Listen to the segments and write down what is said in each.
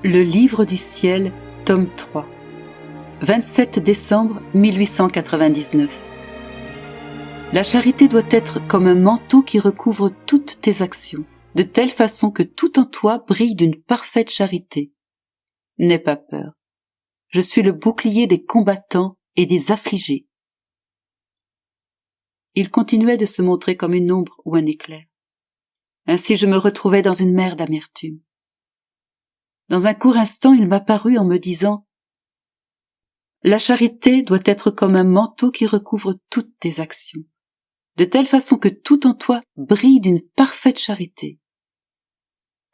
Le livre du ciel, tome 3, 27 décembre 1899. La charité doit être comme un manteau qui recouvre toutes tes actions, de telle façon que tout en toi brille d'une parfaite charité. N'aie pas peur. Je suis le bouclier des combattants et des affligés. Il continuait de se montrer comme une ombre ou un éclair. Ainsi je me retrouvais dans une mer d'amertume. Dans un court instant, il m'apparut en me disant « La charité doit être comme un manteau qui recouvre toutes tes actions, de telle façon que tout en toi brille d'une parfaite charité. »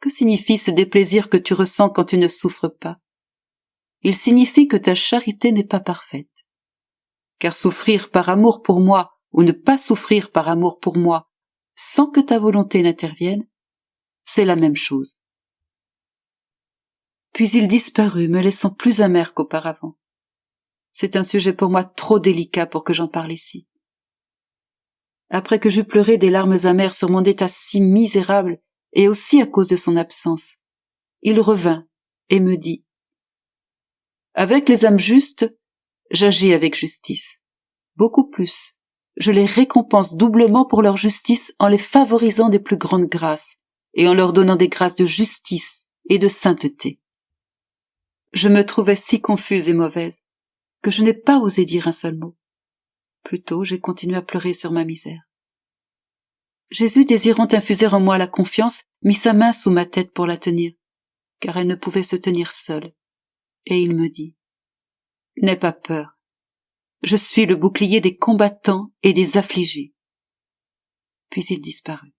Que signifie ce déplaisir que tu ressens quand tu ne souffres pas? Il signifie que ta charité n'est pas parfaite. Car souffrir par amour pour moi ou ne pas souffrir par amour pour moi, sans que ta volonté n'intervienne, c'est la même chose. Puis il disparut, me laissant plus amer qu'auparavant. C'est un sujet pour moi trop délicat pour que j'en parle ici. Après que j'eus pleuré des larmes amères sur mon état si misérable, et aussi à cause de son absence, il revint et me dit « Avec les âmes justes, j'agis avec justice. Beaucoup plus. Je les récompense doublement pour leur justice en les favorisant des plus grandes grâces et en leur donnant des grâces de justice et de sainteté. » Je me trouvais si confuse et mauvaise que je n'ai pas osé dire un seul mot. Plutôt, j'ai continué à pleurer sur ma misère. Jésus, désirant infuser en moi la confiance, mit sa main sous ma tête pour la tenir, car elle ne pouvait se tenir seule, et il me dit « N'aie pas peur, je suis le bouclier des combattants et des affligés. » Puis il disparut.